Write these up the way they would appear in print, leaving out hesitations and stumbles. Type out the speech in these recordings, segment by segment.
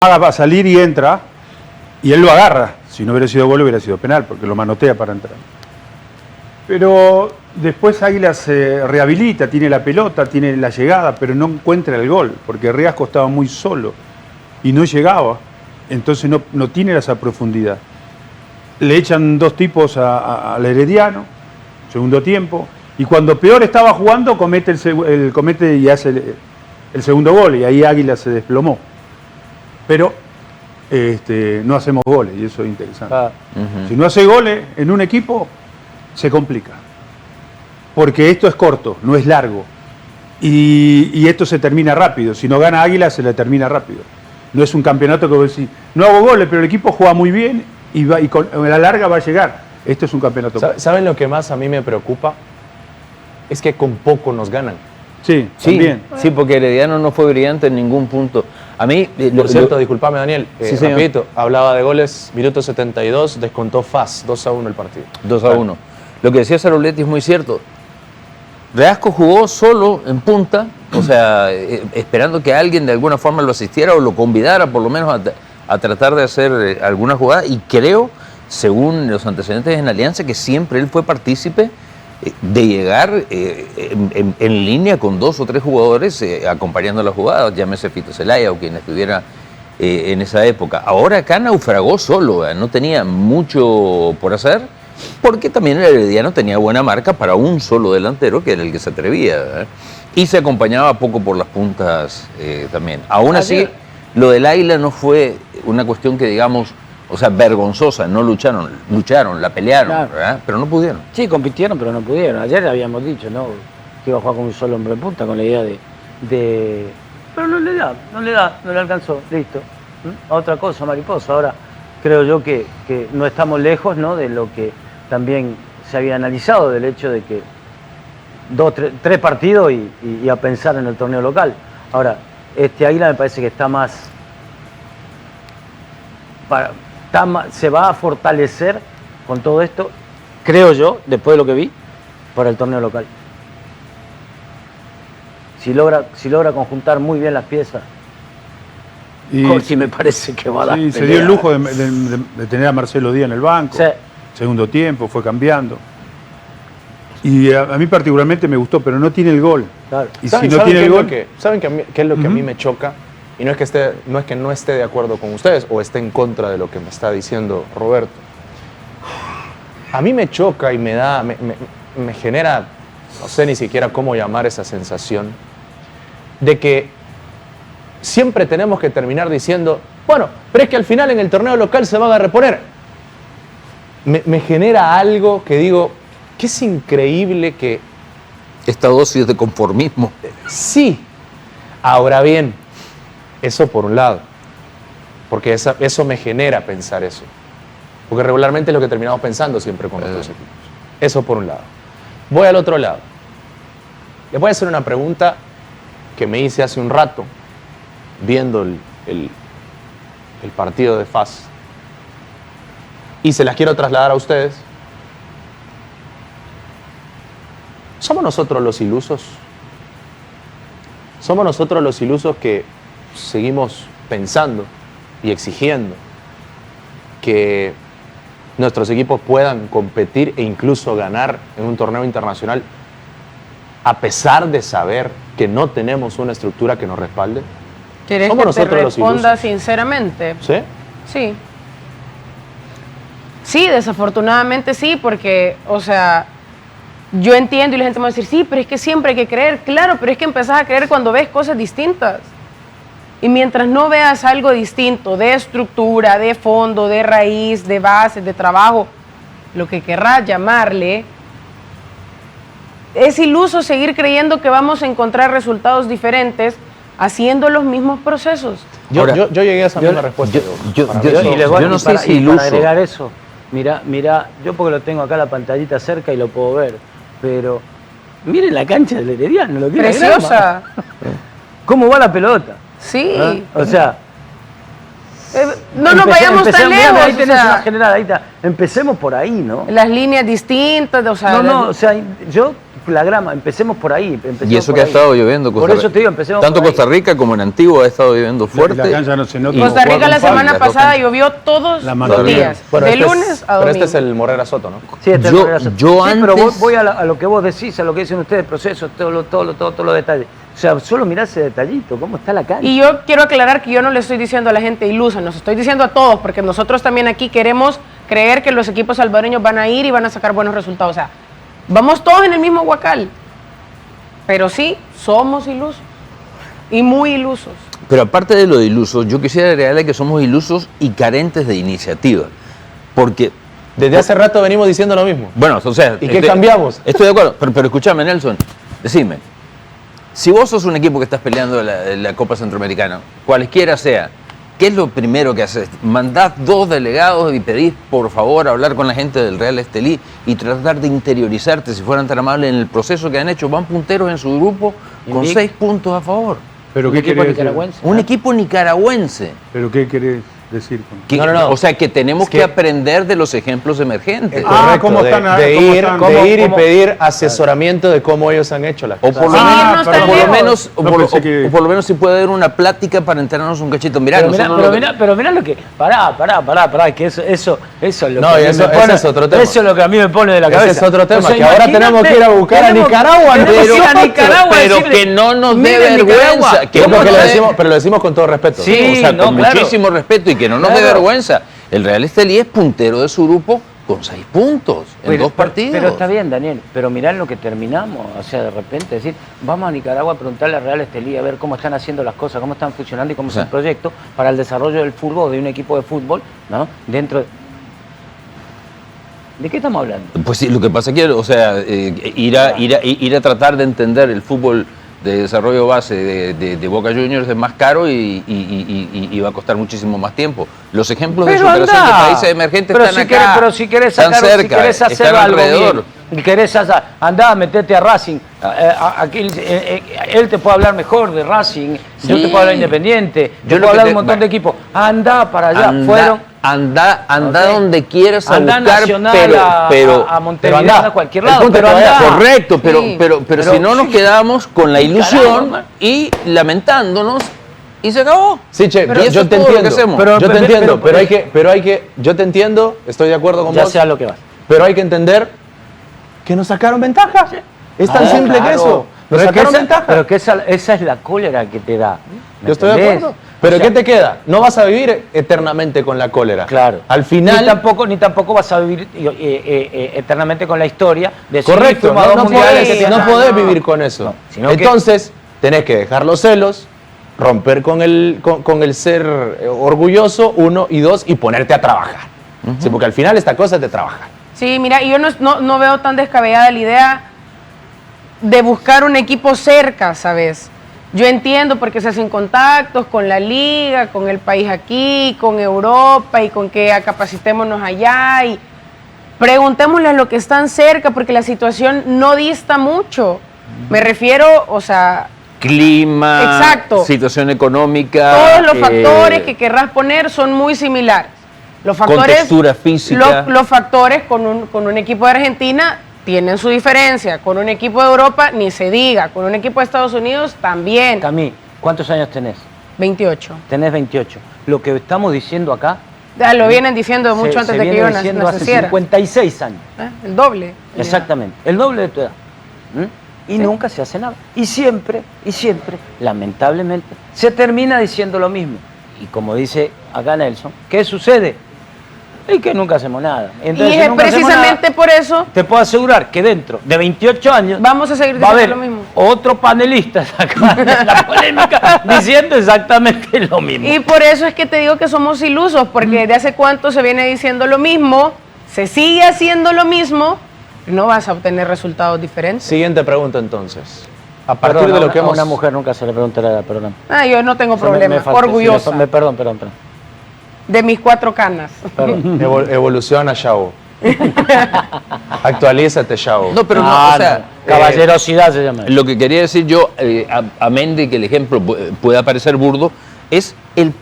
va a salir y entra, y él lo agarra. Si no hubiera sido gol, hubiera sido penal, porque lo manotea para entrar. Pero después Águila se rehabilita, tiene la pelota, tiene la llegada, pero no encuentra el gol, porque Riasco estaba muy solo y no llegaba. Entonces no tiene esa profundidad. Le echan dos tipos al Herediano, segundo tiempo, y cuando peor estaba jugando, comete y hace el segundo gol, y ahí Águila se desplomó. Pero no hacemos goles, y eso es interesante. Si no hace goles en un equipo, se complica. Porque esto es corto, no es largo. Y esto se termina rápido. Si no gana Águila, se le termina rápido. No es un campeonato que vos decís, no hago goles, pero el equipo juega muy bien y con la larga va a llegar. Esto es un campeonato. ¿Saben lo que más a mí me preocupa? Es que con poco nos ganan. Sí, también. Sí, porque Herediano no fue brillante en ningún punto. A mí... Por cierto, disculpame, Daniel, sí, rapidito, hablaba de goles, minuto 72, descontó Faz, 2-1 el partido. 2-1. Lo que decía Saroletti es muy cierto. Riasco jugó solo en punta, o sea, esperando que alguien de alguna forma lo asistiera o lo convidara por lo menos a tratar de hacer alguna jugada, y creo, según los antecedentes en Alianza, que siempre él fue partícipe de llegar en línea con dos o tres jugadores acompañando las jugadas, llámese Fito Zelaya o quien estuviera en esa época. Ahora acá naufragó solo, no tenía mucho por hacer, porque también el Herediano tenía buena marca para un solo delantero, que era el que se atrevía, y se acompañaba poco por las puntas también. Aún así, lo del Águila no fue una cuestión que, digamos, o sea, vergonzosa, no lucharon, la pelearon, claro, ¿verdad? Pero no pudieron. Sí, compitieron, pero no pudieron. Ayer habíamos dicho, ¿no?, que iba a jugar con un solo hombre en punta, con la idea de... Pero no le alcanzó, listo. A otra cosa, mariposa. Ahora, creo yo que no estamos lejos, ¿no?, de lo que también se había analizado, del hecho de que tres partidos y a pensar en el torneo local. Ahora, Águila me parece que está más... se va a fortalecer con todo esto, creo yo, después de lo que vi, para el torneo local. Si logra conjuntar muy bien las piezas, y me parece que va a dar pelea. Se dio el lujo de tener a Marcelo Díaz en el banco. Sí. Segundo tiempo, fue cambiando. Y a mí particularmente me gustó, pero no tiene el gol. Claro. Y si no tiene el gol... ¿Saben qué es lo que a mí me choca? Y no es que no esté de acuerdo con ustedes o esté en contra de lo que me está diciendo Roberto. A mí me choca y me genera, no sé ni siquiera cómo llamar esa sensación, de que siempre tenemos que terminar diciendo, bueno, pero es que al final en el torneo local se van a reponer. Me genera algo que digo, que es increíble que... Esta dosis de conformismo. Sí. Ahora bien, eso por un lado, porque eso me genera pensar eso. Porque regularmente es lo que terminamos pensando siempre con nuestros equipos. Eso por un lado. Voy al otro lado. Les voy a hacer una pregunta que me hice hace un rato, viendo el partido de Faz. Y se las quiero trasladar a ustedes. ¿Somos nosotros los ilusos? ¿Somos nosotros los ilusos que seguimos pensando y exigiendo que nuestros equipos puedan competir e incluso ganar en un torneo internacional a pesar de saber que no tenemos una estructura que nos respalde? ¿Quieres que te responda sinceramente? ¿Sí? Sí. Sí, desafortunadamente sí, porque, o sea, yo entiendo y la gente me va a decir, sí, pero es que siempre hay que creer. Claro, pero es que empezás a creer cuando ves cosas distintas. Y mientras no veas algo distinto de estructura, de fondo, de raíz, de base, de trabajo, lo que querrás llamarle, es iluso seguir creyendo que vamos a encontrar resultados diferentes haciendo los mismos procesos. Yo llegué a esa misma respuesta. Yo no sé si iluso. Para agregar eso, mira, yo porque lo tengo acá la pantallita cerca y lo puedo ver, pero miren la cancha del Herediano, lo que preciosa. ¿Cómo va la pelota? Sí. O sea, no nos vayamos tan lejos. Ahí tenés una general, ahí está. Empecemos por ahí, ¿no? Las líneas distintas, o sea... o sea, yo la grama, empecemos por ahí. Y eso que ha estado lloviendo. Por eso te digo, empecemos tanto por ahí. Costa Rica como en Antigua ha estado lloviendo fuerte. La cancha no se nota. Y Costa Rica juega la con semana Pablo, pasada tocan. llovió todos La los madrugada. días, Bueno, de este es- lunes a Pero domingo. este es el Morera Soto, ¿no? Sí, este Yo- es el yo sí, pero antes- voy a lo que vos decís, a lo que dicen ustedes, procesos, todos los detalles. O sea, solo mirá ese detallito, cómo está la cancha. Y yo quiero aclarar que yo no le estoy diciendo a la gente ilusa, nos estoy diciendo a todos, porque nosotros también aquí queremos creer que los equipos salvadoreños van a ir y van a sacar buenos resultados. O sea, vamos todos en el mismo huacal. Pero sí, somos ilusos. Y muy ilusos. Pero aparte de lo de ilusos, yo quisiera agregarle que somos ilusos y carentes de iniciativa. Porque, Desde hace rato venimos diciendo lo mismo. bueno, o sea... ¿Y qué cambiamos? Estoy de acuerdo, pero escúchame, Nelson, decime, si vos sos un equipo que estás peleando la Copa Centroamericana, cualquiera sea, ¿qué es lo primero que haces? Mandás 2 delegados y pedís, por favor, hablar con la gente del Real Estelí y tratar de interiorizarte, si fueran tan amables, en el proceso que han hecho. Van punteros en su grupo con Invicto. 6 puntos a favor. ¿Pero Un qué equipo querés decir? nicaragüense. Un equipo nicaragüense. ¿Pero qué querés decir con Que- No. O sea, que tenemos Es que- que aprender de los ejemplos emergentes. Correcto, ¿cómo de, están ahora? de ¿Cómo ir, están? de ir y ¿Cómo? pedir asesoramiento de cómo ellos han hecho las O cosas. por, lo Sí, menos, no está o por lo lejos. menos, o No por, pensé que- o por lo menos si puede haber una plática para enterarnos un cachito. Mirá, Pero mirá, nosotros pero lo que- mirá lo que. Pará, que eso es lo No, que a y mí eso- me pone. ese es otro tema. Eso es lo que a mí me pone de la Ese cabeza. es otro tema, O sea, que ahora imagínate, tenemos que ir a buscar a Nicaragua, tenemos que ir a Pero- Nicaragua a pero decirle, que no nos dé "Miren, vergüenza, Nicaragua". que Yo no porque nos lo dé- decimos, pero lo decimos con todo respeto. Sí, o sea, no, con claro. muchísimo respeto y que no nos dé Claro. vergüenza. El Real Estelí es puntero de su grupo con 6 puntos en 2 partidos. Pero está bien, Daniel, pero mirá en lo que terminamos. O sea, de repente decir, vamos a Nicaragua a preguntarle a Real Estelí a ver cómo están haciendo las cosas, cómo están funcionando y cómo es el proyecto para el desarrollo del fútbol, de un equipo de fútbol, ¿no? Dentro ¿De qué estamos hablando? Pues sí, lo que pasa es que, o sea, ir a tratar de entender el fútbol de desarrollo base de Boca Juniors es más caro y va a costar muchísimo más tiempo. Los ejemplos de superación de países emergentes pero están si acá, querés, pero si querés están sacar, cerca, si querés hacer están algo alrededor. bien, y querés hacer, andá, metete a Racing. Aquí, él te puede hablar mejor de Racing, yo Sí. te puedo hablar de Independiente, Yo yo lo puedo que hablar de te- un montón bueno. de equipos. Andá para allá, fueron. Anda Ok. donde quieras a Andá buscar, Nacional pero a Montevideo, pero andá. a cualquier El lado, punto pero es que vaya. andá. correcto, pero, Sí. pero si no nos quedamos con la ilusión y lamentándonos y se acabó. Sí, che, Pero yo eso es te todo lo que entiendo. hacemos. yo te pero- entiendo, pero- pero hay que, yo te entiendo, estoy de acuerdo con Ya vos, sea lo que vas. pero hay que entender que nos sacaron ventaja. Es tan Ah, simple que claro. eso. Nos Pero es que sacaron esa- ventaja. Pero que esa es la cólera que te da. ¿me Yo estoy de entendés? acuerdo. Pero O sea, ¿qué te queda? No vas a vivir eternamente con la cólera. Claro. Al final. Ni tampoco vas a vivir eternamente con la historia de si Correcto, fuimos a no, dos no mundiales podés, que te- no podés no. vivir con eso. No, sino que- Entonces, tenés que dejar los celos, romper con el ser orgulloso, 1 y 2, y ponerte a trabajar. Sí, porque al final esta cosa es de trabajar. Sí, mira, y yo no veo tan descabellada la idea de buscar un equipo cerca, ¿sabes? Yo entiendo porque se hacen contactos con la liga, con el país aquí, con Europa y con que capacitémonos allá y preguntémosle a los que están cerca porque la situación no dista mucho. Me refiero, o sea, Clima, Exacto. situación económica. todos los factores que querrás poner son muy similares. Los factores, Contextura física. Los factores con un equipo de Argentina tienen su diferencia. Con un equipo de Europa, ni se diga. Con un equipo de Estados Unidos, también. Camí, ¿cuántos años tenés? 28. Tenés 28. Lo que estamos diciendo acá. Ya lo vienen diciendo mucho se antes de que viene yo diciendo hace naciera. 56 años. El doble. Exactamente. El doble de tu edad. ¿Mm? Y nunca se hace nada. Y siempre, lamentablemente, se termina diciendo lo mismo. Y como dice acá Nelson, ¿qué sucede? Y que nunca hacemos nada. Entonces, Y si es nunca hacemos precisamente nada, por eso te puedo asegurar que dentro de 28 años vamos a seguir va a diciendo haber lo mismo. otro panelista acá en la polémica diciendo exactamente lo mismo. Y por eso es que te digo que somos ilusos, porque desde hace cuánto se viene diciendo lo mismo, se sigue haciendo lo mismo, no vas a obtener resultados diferentes. Siguiente pregunta entonces. A partir Perdón, de lo que a hemos. una mujer nunca se le pregunta la edad, perdón. Yo no tengo O sea, me problema, faltó, sí, orgullosa perdón. de mis 4 canas. Perdón. Evoluciona, Shao. Actualízate, Shao. No, pero no, Ah, o sea, caballerosidad se llama. lo que quería decir yo, amén de que el ejemplo pueda parecer burdo, es el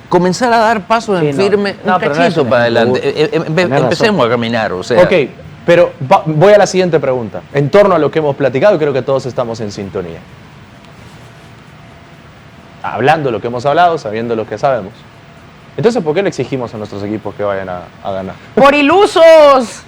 comenzar a dar pasos Sí, en no. firme, No, un pero no es cachito un para ejemplo adelante. burdo. Tenés Empecemos a caminar, o sea. Ok, Pero voy a la siguiente pregunta. En torno a lo que hemos platicado, creo que todos estamos en sintonía. Hablando lo que hemos hablado, sabiendo lo que sabemos. Entonces, ¿por qué le exigimos a nuestros equipos que vayan a ganar? Por ilusos.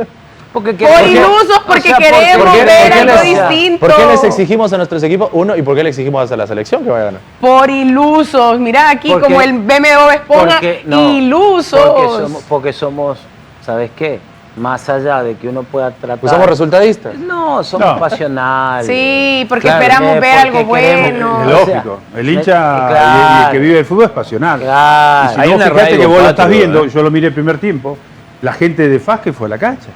Porque ilusos, porque queremos ver algo distinto. ¿Por qué les exigimos a nuestros equipos? Uno, ¿y por qué le exigimos a la selección que vaya a ganar? Por ilusos. Mirá aquí como el meme de Bob Esponja, ilusos. Porque somos, ¿sabes qué? Más allá de que uno pueda tratar... Pues somos resultadistas. No, somos pasionales. Sí, porque Claro, esperamos ver porque algo bueno. Es o sea, lógico. El hincha claro. y el que vive el fútbol es pasional. Claro. Y si Hay no, un fíjate arraigo que vos lo estás patrio, viendo, ¿eh? yo lo miré el primer tiempo, la gente de FAS que fue a la cancha.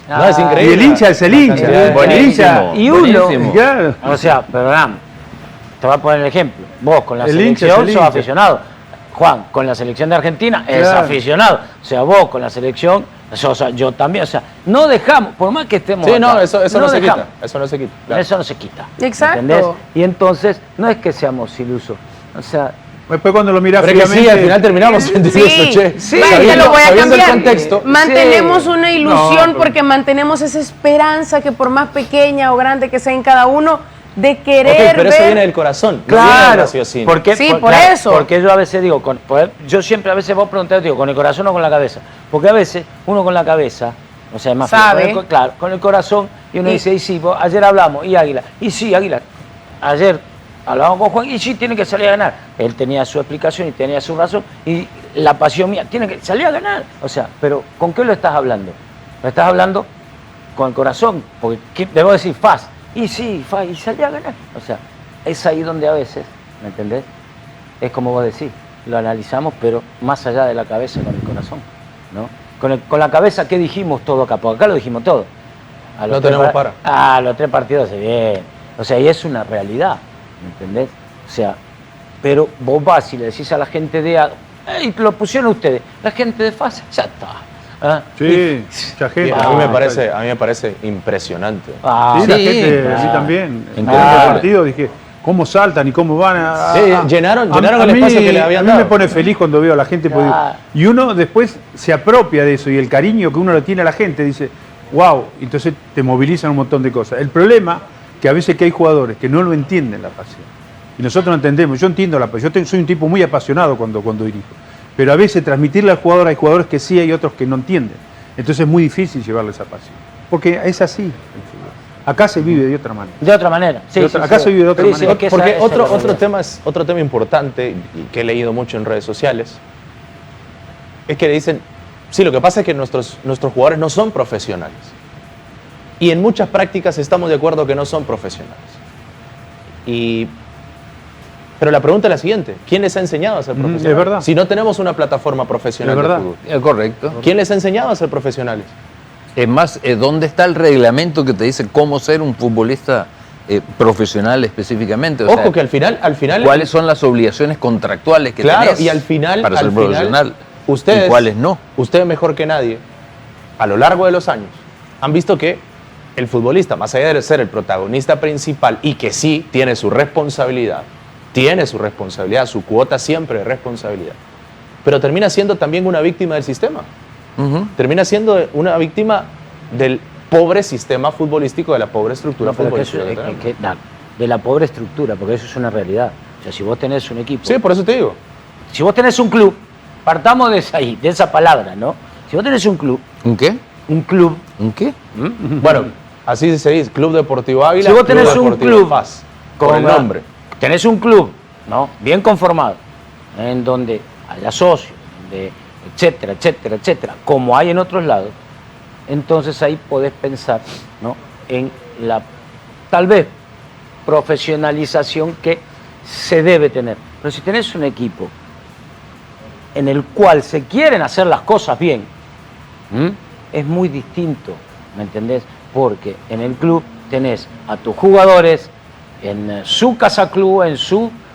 No, es Y increíble. el hincha es el hincha. El hincha. Y uno, Buenísimo. Claro. o sea, perdóname, te voy a poner el ejemplo. Vos con la El hincha selección es el sos hincha. aficionado. Juan, con la selección de Argentina es Claro. aficionado. O sea, vos con la selección, o sea, yo también. O sea, no dejamos, por más que estemos. Sí, no, acá, eso no se dejamos. quita. Eso no se quita. Claro. Eso no se quita. Exacto. ¿Entendés? Y entonces, no es que seamos ilusos. O sea, Después cuando lo mirás Pero es que sí, fríamente, al final terminamos siendo Sí, ilusos, che. sí, te lo voy a sabiendo el cambiar. contexto. Mantenemos Sí. una ilusión No, porque mantenemos esa esperanza que por más pequeña o grande que sea en cada uno, de Ok, querer pero eso ver. viene del corazón. no viene del claro. raciocinio. Porque, Sí, por claro, eso. Porque yo a veces digo, yo siempre a veces vos preguntás, digo, ¿con el corazón o con la cabeza? Porque a veces uno con la cabeza, o sea, es más Sabe. fácil, claro, con el corazón, y uno Y- dice, y sí, ayer hablamos, y Águila, y sí, Águila, ayer hablamos con Juan, y sí, tiene que salir a ganar. Él tenía su explicación y tenía su razón, y la pasión mía, tiene que salir a ganar. O sea, pero ¿con qué lo estás hablando? Lo estás hablando con el corazón, porque debo decir faz, y sí, faz, y salí a ganar. O sea, es ahí donde a veces, ¿me entendés? Es como vos decís, lo analizamos, pero más allá de la cabeza, con el corazón, ¿no? Con la cabeza, ¿qué dijimos todo acá? Porque acá lo dijimos todo. A No tenemos para. Ah, los 3 partidos se vienen. O sea, y es una realidad, ¿me entendés? O sea, pero vos vas y le decís a la gente de... Y lo pusieron ustedes, la gente de fase, ya está. ¿Ah? Sí, mucha gente. Y a mí me parece impresionante. Ah, Sí, la Sí, gente, claro. así también. En Increíble. el partido dije, ¿cómo saltan y cómo van a...? Sí, llenaron el mí- espacio que le habían A mí dado. me pone feliz cuando veo a la gente. porque- Claro. y uno después se apropia de eso y el cariño que uno le tiene a la gente dice, wow, entonces te movilizan un montón de cosas. El problema que a veces que hay jugadores que no lo entienden la pasión. Y nosotros no entendemos. Yo entiendo la pasión. Soy un tipo muy apasionado cuando dirijo. Pero a veces transmitirle al jugador, hay jugadores que sí, hay otros que no entienden. Entonces es muy difícil llevarle esa pasión. Porque es así el fútbol. Acá se vive de otra manera. de otra manera. Sí, De otra- sí, acá sí. se vive de otra Sí, manera. es que esa- Porque esa es la otro realidad. tema importante y que he leído mucho en redes sociales es que le dicen, sí, lo que pasa es que nuestros jugadores no son profesionales. Y en muchas prácticas estamos de acuerdo que no son profesionales. Pero la pregunta es la siguiente, ¿quién les ha enseñado a ser profesionales? es verdad. Si no tenemos una plataforma profesional Es de verdad. fútbol, Correcto. ¿quién les ha enseñado a ser profesionales? Es más, ¿dónde está el reglamento que te dice cómo ser un futbolista profesional específicamente? O Ojo sea, que al final ¿cuáles son las obligaciones contractuales que Claro, tenés y al final, para ser profesional? ustedes, ¿Y cuáles no? Ustedes mejor que nadie, a lo largo de los años, han visto que el futbolista, más allá de ser el protagonista principal y que sí tiene su responsabilidad, su cuota siempre de responsabilidad, pero termina siendo también una víctima del sistema. Ujú. Termina siendo una víctima del pobre sistema futbolístico, de la pobre estructura No, pero que eso futbolística. es de la pobre estructura, porque eso es una realidad. O sea, si vos tenés un equipo, Sí, por eso te digo. si vos tenés un club, partamos de esa palabra, ¿no? Si vos tenés un club, ¿Un qué? ¿Un qué? Bueno, así se dice, Club Deportivo Ávila. Si vos Club tenés un Deportivo club FAS, con el nombre. tenés un club, ¿no? Bien conformado, en donde haya socios, donde etcétera, etcétera, etcétera, como hay en otros lados, entonces ahí podés pensar, ¿no? En la tal vez profesionalización que se debe tener. Pero si tenés un equipo en el cual se quieren hacer las cosas bien, es muy distinto, ¿me entendés? Porque en el club tenés a tus jugadores en su casa club,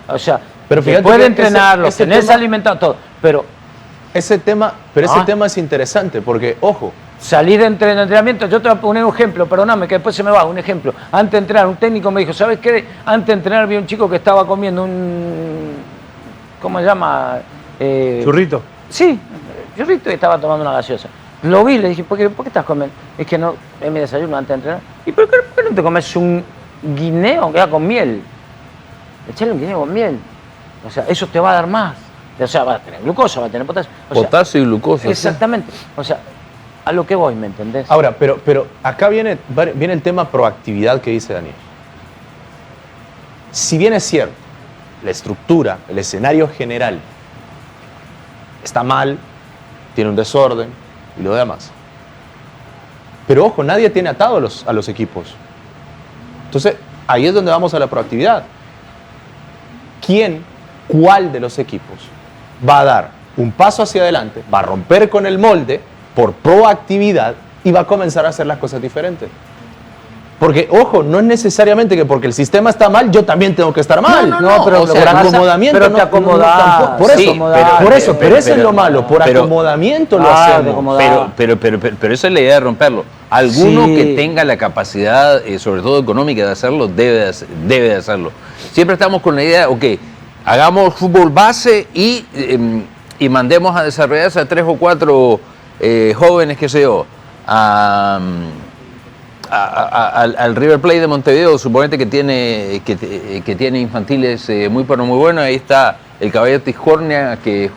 o sea, Pero fíjate después de que entrenarlos, ese tenés tema- alimentado todo, pero Ese tema es interesante porque, ojo, salís de entrenamiento, yo te voy a poner un ejemplo, perdóname que después se me va, un ejemplo. Antes de entrenar, un técnico me dijo, ¿sabes qué? Antes de entrenar vi un chico que estaba comiendo ¿cómo se llama? Churrito. Sí, churrito y estaba tomando una gaseosa. Lo vi, le dije, ¿por qué estás comiendo? Es que no, es mi desayuno antes de entrenar. ¿Y por qué no te comes un guineo que va con miel? Echarle un guineo con miel. O sea, eso te va a dar más. O sea, va a tener glucosa, va a tener potasio. O sea, Potasio y glucosa. exactamente. O sea, a lo que voy, ¿me entendés? Ahora, pero acá viene el tema proactividad que dice Daniel. Si bien es cierto, la estructura, el escenario general está mal, tiene un desorden y lo demás. Pero ojo, nadie tiene atado a los equipos. Entonces, ahí es donde vamos a la proactividad. ¿Cuál de los equipos va a dar un paso hacia adelante, va a romper con el molde por proactividad y va a comenzar a hacer las cosas diferentes? Porque, ojo, no es necesariamente que porque el sistema está mal, yo también tengo que estar mal. No, pero o sea, por acomodamiento. pero te acomodás. Tampoco. Por eso, Sí, pero eso es lo malo. Por acomodamiento lo hacemos. Pero esa es la idea de romperlo. Alguno Sí. que tenga la capacidad, sobre todo económica, de hacerlo, debe de hacerlo. Siempre estamos con la idea, ok, hagamos fútbol base y mandemos a desarrollarse a 3 o 4 jóvenes, qué sé yo, al River Plate de Montevideo, suponete que tiene infantiles muy pero muy buenos. Ahí está el Caballero Tiscornia que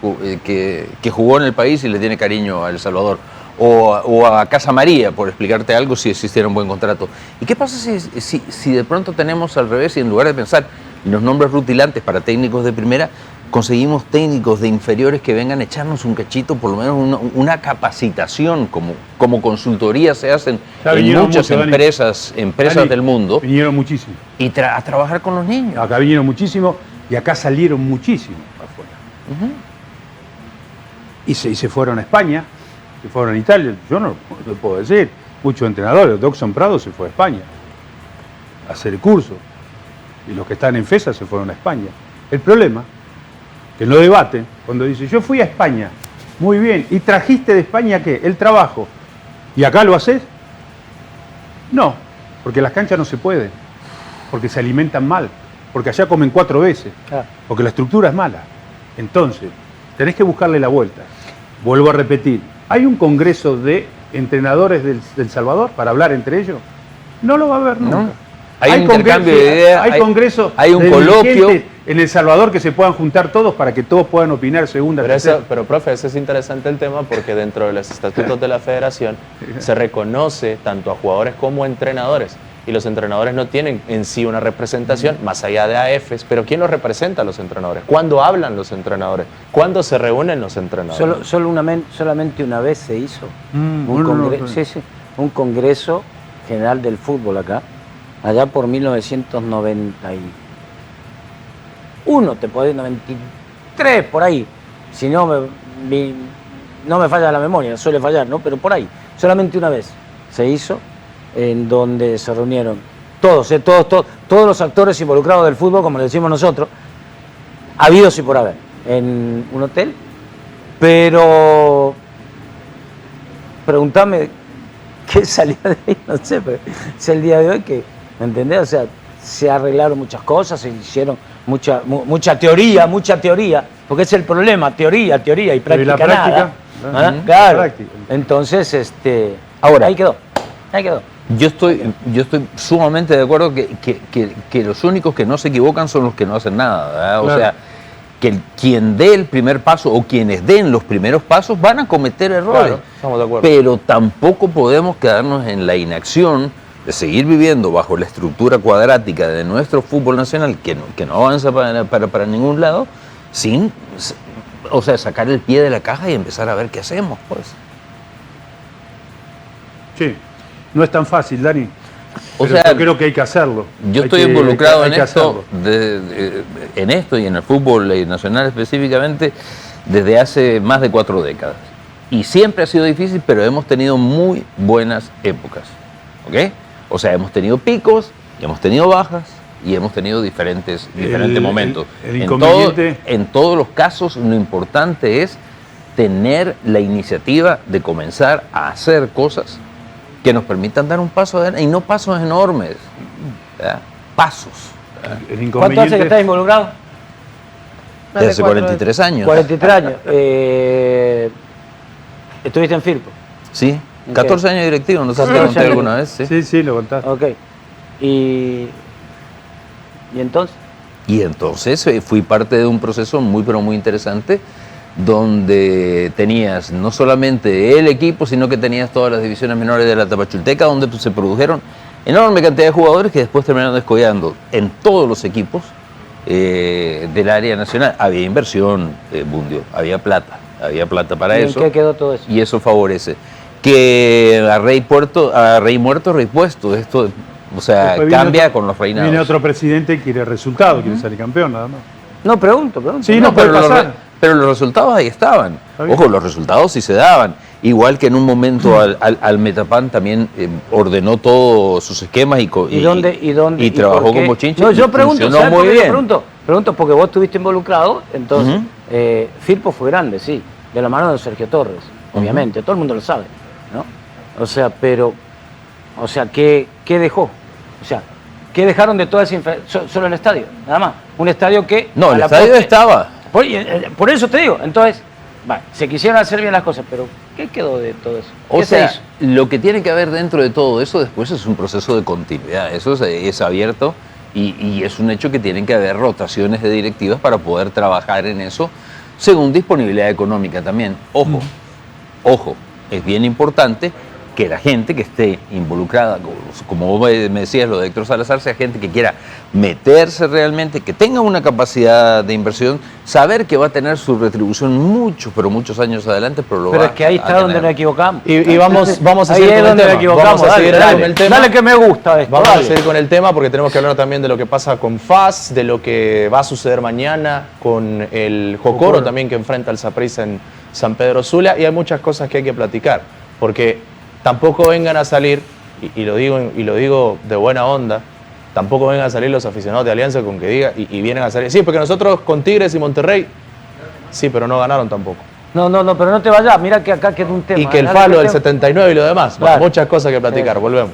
jugó en el país y le tiene cariño a El Salvador. O a Casa María, por explicarte algo, si existiera un buen contrato. ¿Y qué pasa si de pronto tenemos al revés y en lugar de pensar en los nombres rutilantes para técnicos de primera, conseguimos técnicos de inferiores que vengan a echarnos un cachito, por lo menos una capacitación, como consultoría se hacen Ya en vinieron muchas mucho, Dani. empresas Dani, del mundo, Vinieron muchísimo. y a trabajar con los niños. Acá vinieron muchísimo y acá salieron muchísimo afuera. Y se fueron a España, se fueron a Italia. Yo no lo puedo decir. Muchos entrenadores. Doxon Prado se fue a España a hacer el curso. Y los que están en FESA se fueron a España. El problema, que no debaten, cuando dice, yo fui a España, muy bien, ¿y trajiste de España qué? El trabajo. ¿Y acá lo haces? No, porque las canchas no se pueden, porque se alimentan mal, porque allá comen 4 veces, Claro. porque la estructura es mala. Entonces, tenés que buscarle la vuelta. Vuelvo a repetir, ¿hay un congreso de entrenadores del Salvador para hablar entre ellos? No lo va a haber nunca. No. Hay un intercambio de ideas, hay congresos, hay un de coloquio. dirigentes en El Salvador que se puedan juntar todos para que todos puedan opinar segunda, tercera. Pero, profe, ese es interesante el tema porque dentro de los estatutos de la federación se reconoce tanto a jugadores como a entrenadores. Y los entrenadores no tienen en sí una representación más allá de AFs, pero ¿quién los representa a los entrenadores? ¿Cuándo hablan los entrenadores? ¿Cuándo se reúnen los entrenadores? Solamente una vez se hizo no. un congreso general del fútbol acá, allá por 1991, te podés, 93, por ahí. Si no no me falla la memoria, suele fallar, ¿no? Pero por ahí, solamente una vez se hizo, en donde se reunieron todos los actores involucrados del fútbol, como le decimos nosotros, habidos y por haber, en un hotel. Pero preguntame qué salió de ahí, no sé, pero es el día de hoy que, ¿me entendés? O sea, se arreglaron muchas cosas, se hicieron mucha teoría, porque es el problema, teoría y práctica, ¿Y la práctica? nada. ¿Ah? Ujú. Claro. Práctica. Entonces, Ahora, ahí quedó. Yo estoy sumamente de acuerdo que los únicos que no se equivocan son los que no hacen nada, ¿verdad? O Claro. sea, que quien dé el primer paso o quienes den los primeros pasos van a cometer errores. Claro, estamos de acuerdo. Pero tampoco podemos quedarnos en la inacción de seguir viviendo bajo la estructura cuadrática de nuestro fútbol nacional, que no avanza para ningún lado, sin, o sea, sacar el pie de la caja y empezar a ver qué hacemos, pues. Sí, no es tan fácil, Dani. O Pero sea, yo creo que hay que hacerlo. Yo Hay estoy que- involucrado hay en que esto, hacerlo. en esto y en el fútbol nacional específicamente desde hace más de 4 décadas. Y siempre ha sido difícil, pero hemos tenido muy buenas épocas. ¿Ok? O sea, hemos tenido picos, y hemos tenido bajas y hemos tenido diferentes momentos. el inconveniente- En todos los casos, lo importante es tener la iniciativa de comenzar a hacer cosas que nos permitan dar un paso adelante, y no pasos enormes, ¿verdad? Pasos. El ¿Cuánto inconveniente... hace que estás involucrado? Más de Desde hace 43 años. 43 años. ¿Estuviste en Firpo? Sí, Ok. 14 años directivo, ¿no sabes? Te conté alguna vez? Sí. Sí, sí, lo contaste. Ok. ¿Y entonces? Y entonces fui parte de un proceso muy, pero muy interesante, donde tenías no solamente el equipo, sino que tenías todas las divisiones menores de la Tapachulteca, donde se produjeron enorme cantidad de jugadores que después terminaron descollando en todos los equipos del área nacional. Había inversión, Bundio, había plata para ¿Y eso. en qué quedó todo eso? Y eso favorece. Que a rey muerto, rey puesto. Esto, o sea, Después viene cambia otro- con los reinados. Viene otro presidente y quiere resultado, quiere salir campeón, nada más. No, pregunto. Sí, No, no puede pero, pasar. pero los resultados ahí estaban. Está bien. Ojo, los resultados sí se daban. Igual que en un momento al Metapan también ordenó todos sus esquemas y ¿Y trabajó por qué? con Bochinche. No, y yo pregunto, funcionó ¿sabes por muy qué yo bien. pregunto porque vos estuviste involucrado, entonces, Ujú. Firpo fue grande, sí, de la mano de Sergio Torres, obviamente, todo el mundo lo sabe, ¿no? O sea, pero, ¿qué dejó? O sea, ¿qué dejaron de toda esa solo el estadio, nada más? Un estadio que... No, a el la estadio postre- estaba. Por eso te digo, entonces, se quisieron hacer bien las cosas, pero ¿qué quedó de todo eso? O ¿Qué sea, se hizo? lo que tiene que haber dentro de todo eso después es un proceso de continuidad. Eso es abierto y es un hecho que tienen que haber rotaciones de directivas para poder trabajar en eso según disponibilidad económica también. Ojo, es bien importante que la gente que esté involucrada, como vos me decías, lo de Héctor Salazar, sea gente que quiera meterse realmente, que tenga una capacidad de inversión, saber que va a tener su retribución muchos, pero muchos años adelante, pero lo Pero va es que ahí a está donde tener. nos equivocamos. Y vamos a ahí seguir es con el donde nos tema. equivocamos. Vamos a seguir dale, con el tema. dale que me gusta esto. Vamos dale. a seguir con el tema porque tenemos que hablar también de lo que pasa con FAS, de lo que va a suceder mañana con el Jocoro también que enfrenta al Saprissa en San Pedro Sula y hay muchas cosas que hay que platicar porque tampoco vengan a salir, y lo digo de buena onda, tampoco vengan a salir los aficionados de Alianza con que diga y vienen a salir. Sí, porque nosotros con Tigres y Monterrey, sí, pero no ganaron tampoco. No, pero no te vayas. Mira que acá queda un tema. Y que el Dale, falo del tema. 79 y lo demás. Claro. Muchas cosas que platicar. Volvemos.